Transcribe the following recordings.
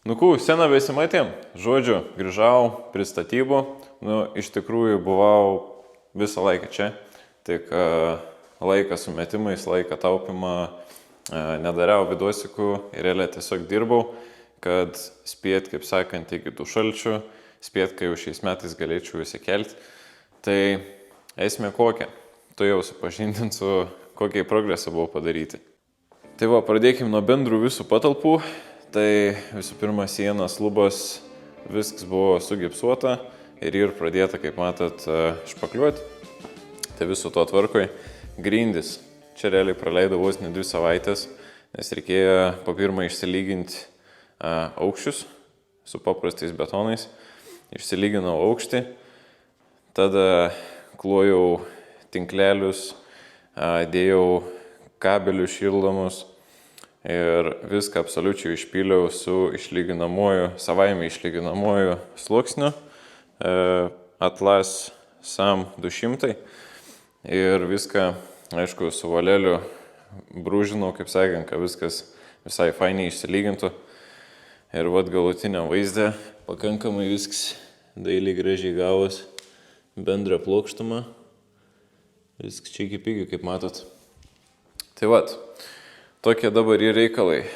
Seną visi matėm. Žodžiu, grįžau prie statybų. Iš tikrųjų buvau visą laiką čia. Tik laiką sumetimais, laiką taupimą nedariau vidosikų ir realiai tiesiog dirbau, kad spėt, kaip sakant, iki tų šalčių, spėt, kai jau šiais metais galėčiau įsikelti. Tai esmė kokia. Tu jau supažindinsiu, kokie progresą buvo padaryti. Tai pradėkime nuo bendrų visų patalpų. Tai visų pirma sienas, lubos, viskas buvo sugipsuota ir pradėta, kaip matot, špakliuoti. Tai visų to tvarkoj. Grindys. Čia realiai praleidau vos ne 2 savaitės, nes reikėjo po pirmą išsilyginti aukščius su paprastais betonais. Išsilyginau aukštį, tada klojau tinklelius, dėjau kabelius šildomus ir viską absoliučiai išpyliau su savaime išlyginamuoju sluoksniu Atlas SAM 200 ir viską, aišku, su valeliu brūžinau, kaip sakant, kad viskas visai fainiai išsilygintų. Ir galutiniam vaizdą pakankamai viskas dailiai gražiai gavos, bendrą plokštumą. Viskas čia iki pigių, kaip matot. Tai tokie dabar ir reikalai.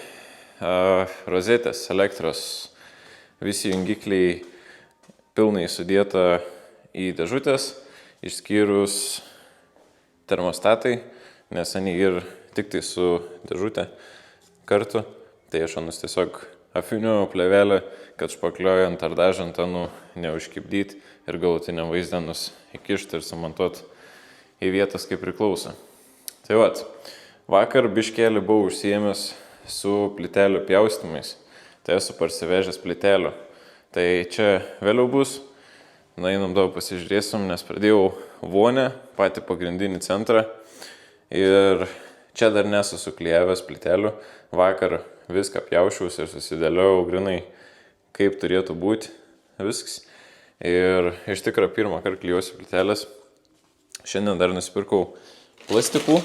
Rozetės, elektros, visi jungikliai pilnai sudėta į dėžutės, išskyrus termostatai, nes ani ir tik tai su dėžutė kartu. Tai aš anus tiesiog apvyniau plėvelę, kad špakliuojant ar dažant anų neužkibdyti ir galutiniam vaizdenus įkišti ir sumontuoti į vietas kaip priklauso. Tai vakar biškėlį buvau užsiėmęs su plytelių pjaustymais. Tai esu parsivežęs plytelių. Tai čia vėliau bus. Einam daug pasižiūrėsim, nes pradėjau vonę, patį pagrindinį centrą. Ir čia dar nesu suklijavęs plytelių. Vakar viską pjaušiaus ir susidėliau grinai, kaip turėtų būti viskas. Ir iš tikrųjų pirmą kartą klijuosiu plytelės. Šiandien dar nusipirkau plastikų.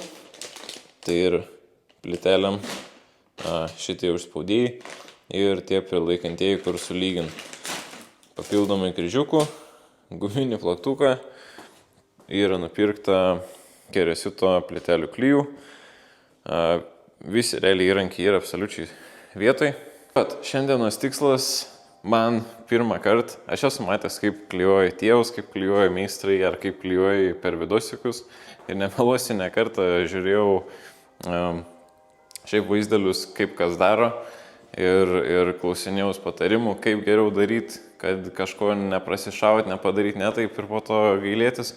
Tai ir plytelėm šitie užspaudėjai ir tie prilaikantieji, kur sulygint. Papildomai kryžiukų, guminį plaktuką, yra nupirkta Keresito plytelių klijų. Visi realiai įrankiai yra absoliučiai vietoj. Šiandienos tikslas man pirmą kartą, aš esu matęs, kaip klijuoja tėvus, kaip klijuoja meistrai ar kaip klijuoja per vidosikus. Ir nemeluosiu, ne kartą žiūrėjau šiaip vaizdelius, kaip kas daro. Ir klausinėjau patarimų, kaip geriau daryti, kad kažko neprasišauti, nepadaryti ne taip ir po to gailėtis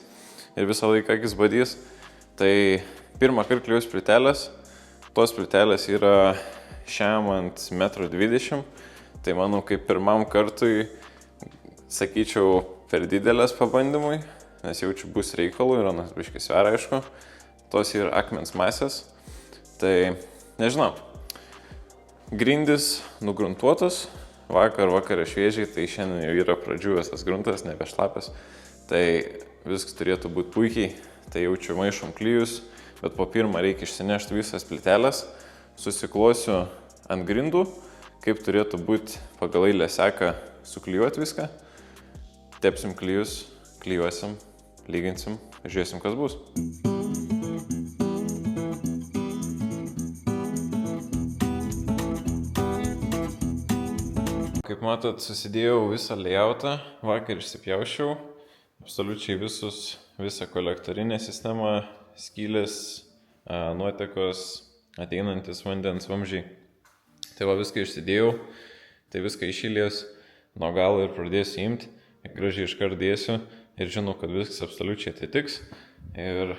ir visą laiką akis badys. Tai pirmą kartą klijuosiu plytelės. Tos plytelės yra šiam ant 1,20 m. Tai manau, kaip pirmam kartui, sakyčiau, per didelės pabandymui, nes jaučiu bus reikalų ir anas biškis sveria, aišku. Tos yra akmens masės. Tai nežinau. Grindys nugruntuotos, vakarą šviežiai, tai šiandien jau yra pradžiūvęs tas gruntas, nebešlapęs. Tai viskas turėtų būti puikiai, tai jaučiu maišom klijus, bet po pirmą reikia išsinešti visas plytelės, susiklosiu ant grindų, kaip turėtų būti pagal eilę seką suklijuoti viską, tepsim klijus, klijuosim, lyginsim, žiūrėsim, kas bus. Kaip matot, susidėjau visą layoutą, vakar išsipjaušiau, absoliučiai visą kolektorinę sistemą, skylės, nuotekos, ateinantis vandens vamzdžiai. Tai viską išsidėjau, tai viską išėlės, nuo galo ir pradėsiu imti, gražiai iškart dėsiu ir žinau, kad viskas absoliučiai atitiks. Ir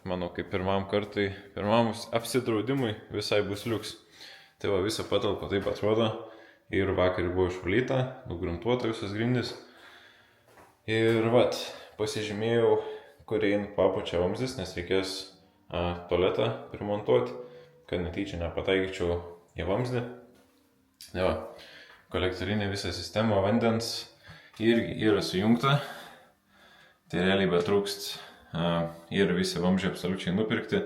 manau, kaip pirmam apsidraudimui visai bus liuks. Tai visą patalpą taip atrodo. Ir vakar buvo išvalyta, nugruntuota visas grindis. Ir pasižymėjau, kur eina po apačia vamzdis, nes reikės tualetą primontuoti, kad netyčia nepataikyčiau į vamzdį. Kolektorinė visa sistema vandens irgi yra sujungta. Tai realiai betrūkst, yra visi vamzdžiai absoliučiai nupirkti,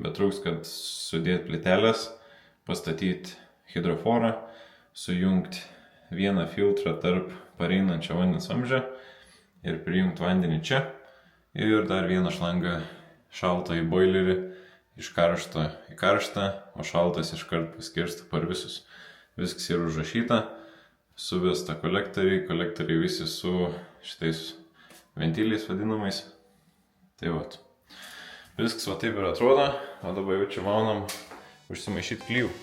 betrūkst, kad sudėti plytelės, pastatyti hidroforą, sujungti vieną filtrą tarp pareinančio vandens vamzdžio ir prijungti vandenį čia. Ir dar vieną šlangą šaltą į boilerį iš karšto į karštą, o šaltas iškart paskirsto per visus. Viskas yra užrašyta, suvesta kolektoriai visi su šitais ventiliais vadinamais. Tai vat. Viskas va taip ir atrodo, o dabar jau čia maunam užsimaišyti klijų.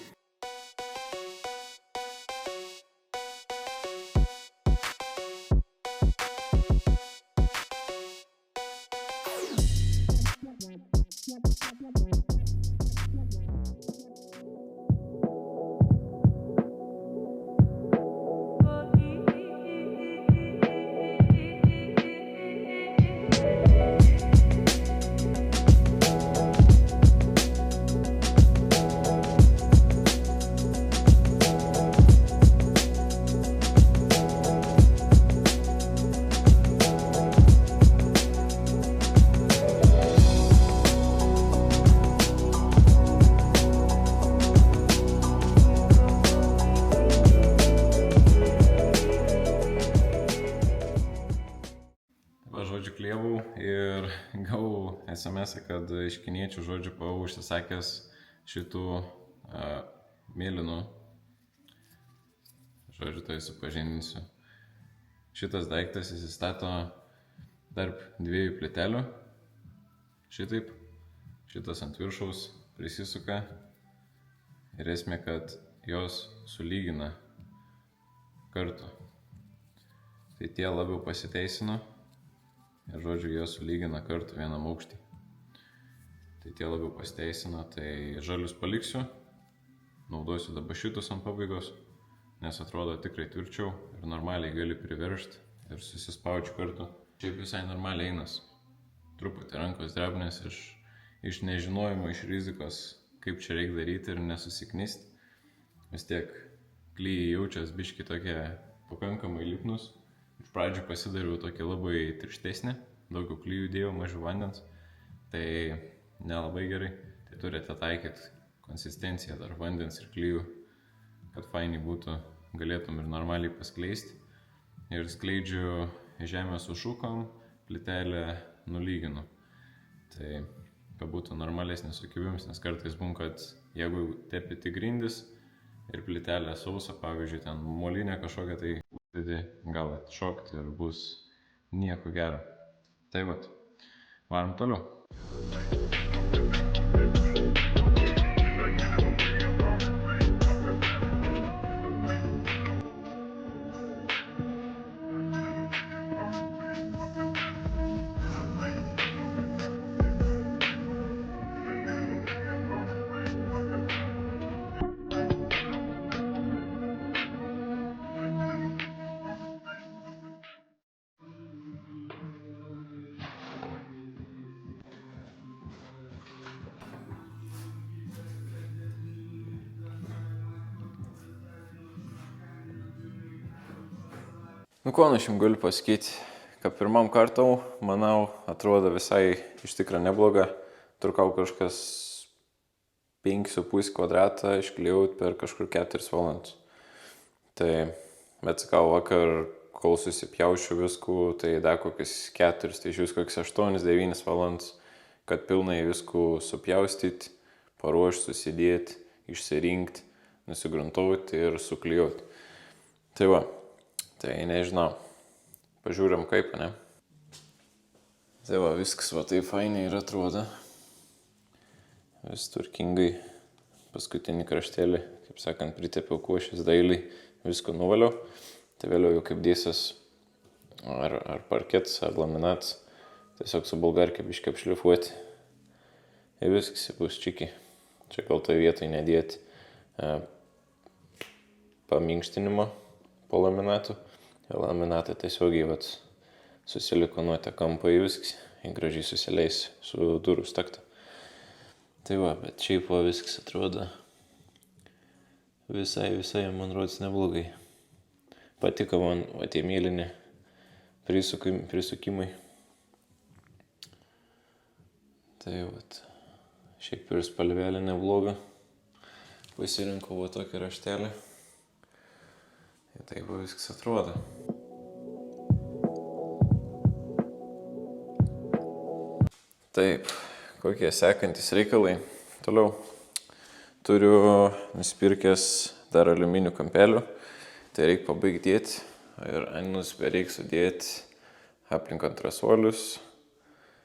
Žodžiu, klijavau ir gavau SMS, kad iš kiniečių, žodžiu, buvau užsisakęs šitų mėlynų. Žodžiu, tai supažindinsiu. Šitas daiktas įsistato tarp dviejų plytelių. Šitaip. Šitas ant viršaus prisisuka. Ir esmė, kad jos sulygina kartu. Tai tie labiau pasiteisino. Ir žodžiu, jos sulygina kartu vienam aukštį. Tai tie labiau pasiteisino, tai žalius paliksiu. Naudosiu dabar šitus ant pabaigos, nes atrodo tikrai tvirčiau ir normaliai gali priveržti ir susispaudžiu kartu. Šiaip visai normaliai einas. Truputį rankos drebnės iš nežinojimo, iš rizikos, kaip čia reikia daryti ir nesusiknisti. Vis tiek klijai jaučias biški tokie pakankamai lipnus. Iš pradžių pasidariau tokį labai tirštesnį, daugiau klijų dėjau, mažiau vandens, tai nelabai gerai. Tai turite taikyti konsistenciją tarp vandens ir klijų, kad fainiai būtų, galėtum ir normaliai paskleisti. Ir skleidžiu žemę su šukom, plytelę nulyginu. Tai kad būtų normalesnis sukibims, nes kartais būn, kad jeigu tepiti grindis ir plytelė sausa, pavyzdžiui, ten molinė kažkokia, tai gal atšokti ir bus nieko gero. Tai vat, varom toliau. Nu, ko aš jums galiu pasakyti, kad pirmam kartau, manau, atrodo visai iš tikrųjų nebloga. Trukau kažkas 5,5 kvadratą išklijau per kažkur 4 valandas. Tai, bet sakau, vakar, kol susipjaušiu viskų, tai dar kokius 4, tai iš vis kokius 8-9 valandas, kad pilnai viskų supjaustyti, paruošti, susidėti, išsirinkti, nusigruntuoti ir suklijuoti. Tai va. Tai nežinau, pažiūrim kaip, ne? Tai va, viskas va taip fainiai ir atrodo. Vis tvarkingai. Paskutinį kraštelį, kaip sakant, pritepiau košės dailiai, viską nuvaliau. Tai vėliau jau kaip dėsis ar parketas, ar laminatas. Tiesiog su bulgarke biškai apšlifuoti. Ir viskas bus čiki. Čia gal tai vietoj nedėti paminkštinimo po laminatų. Laminatą tiesiogiai vat susilikonuoti kampą į viskas, gražiai susileis su durų stakta. Tai va, bet šiaip va viskas atrodo visai, man rodos, neblogai. Patiko man va tie mėlyni prisukimai. Tai vat, šiaip ir spalvelė nebloga. Pasirinkau va tokį raštelį. Ir taip viskas atrodo. Taip, kokie sekantis reikalai. Toliau turiu nusipirkęs dar aliuminių kampelių. Tai reikia pabaigti dėti ir anus bereik sudėti aplink antrasuolius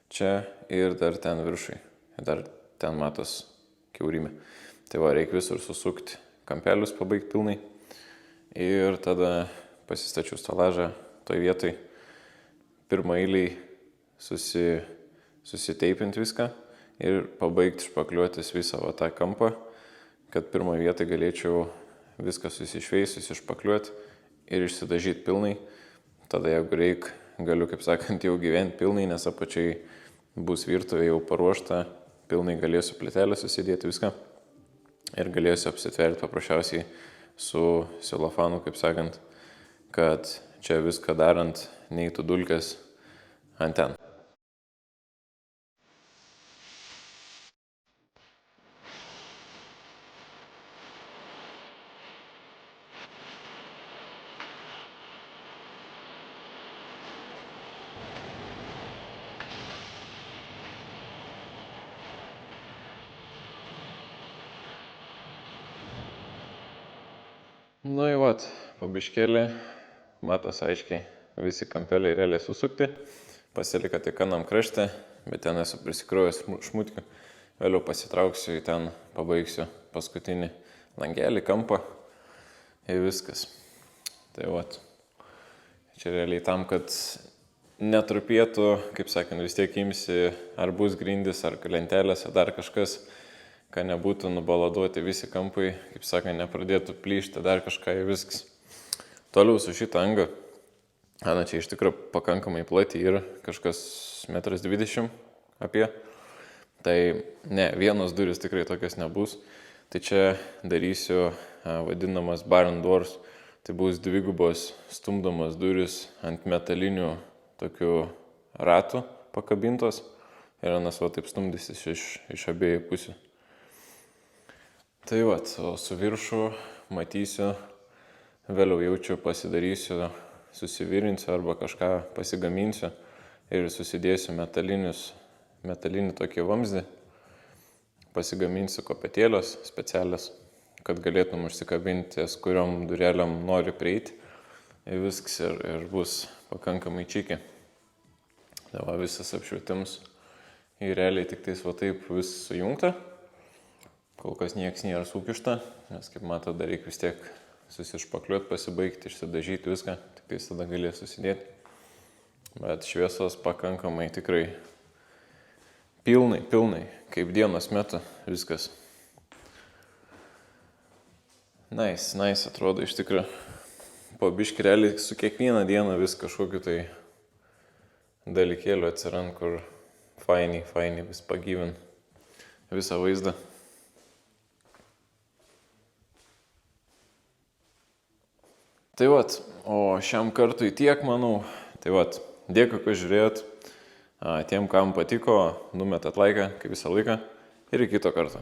čia ir dar ten viršui. Dar ten matos kiaurimė. Tai va, reikia visur susukti kampelius, pabaigti pilnai. Ir tada pasistačiau stelažą toj vietoj. Pirmą eilį susiteipinti viską ir pabaigti špakliuotis visą va, tą kampą, kad pirmą vietą galėčiau viską susišveis, susišpakliuoti ir išsidažyti pilnai. Tada jeigu reik, galiu, kaip sakant, jau gyventi pilnai, nes apačiai bus virtuvė jau paruošta, pilnai galėsiu plytelę susidėti viską ir galėsiu apsitverti paprasčiausiai su silofanu, kaip sakant, kad čia viską darant neįtų dulkės ant ten. Nu, vat, pabiškėlį, matos aiškiai, visi kampeliai realiai susukti, pasilika tik anam krašte, bet ten esu prisikrovęs šmutkių, vėliau pasitrauksiu į ten, pabaigsiu paskutinį langelį, kampą ir viskas. Tai vat, čia realiai tam, kad netrupėtų, kaip sakant, vis tiek imsi, ar bus grindis, ar lentelės, ar dar kažkas, kad nebūtų nubaladuoti visi kampai, kaip sakant, nepradėtų plyšti dar kažką ir viskas. Toliau su šitą angą, čia iš tikrųjų pakankamai plati ir kažkas 1,20 m apie. Tai ne, vienos durys tikrai tokios nebus. Tai čia darysiu vadinamas barn doors, tai bus dvigubos stumdomos durys ant metalinių tokių ratų pakabintos ir anas va taip stumdysis iš abiejų pusių. Tai va, o su viršu matysiu, vėliau jaučiu pasidarysiu, susivirinsiu arba kažką pasigaminsiu ir susidėsiu metalinį tokį vamzdį, pasigaminsiu kopėtėlės specialias, kad galėtum užsikabinti, ties kuriom dureliam nori prieiti ir viskas ir bus pakankamai čiki. Tai va, visas apšvietims ir realiai tik tais va taip vis sujungta. Kol kas nieks nėra sukišta, nes kaip matot, dar reikia vis tiek susišpakliuoti, pasibaigti, išsidažyti viską, tik tai tada galės susidėti. Bet šviesos pakankamai tikrai pilnai, kaip dienos metu viskas. Nice, atrodo iš tikrųjų. Po biškį realiai su kiekvieną dieną vis kažkokiu tai dalykėliu atsirand, kur fainiai vis pagyvin visą vaizdą. Tai vat, o šiam kartui tiek, manau. Tai vat, dėkui, kad žiūrėjot. Tiem, kam patiko, numetat laiką, kaip visą laiką. Ir iki kito karto.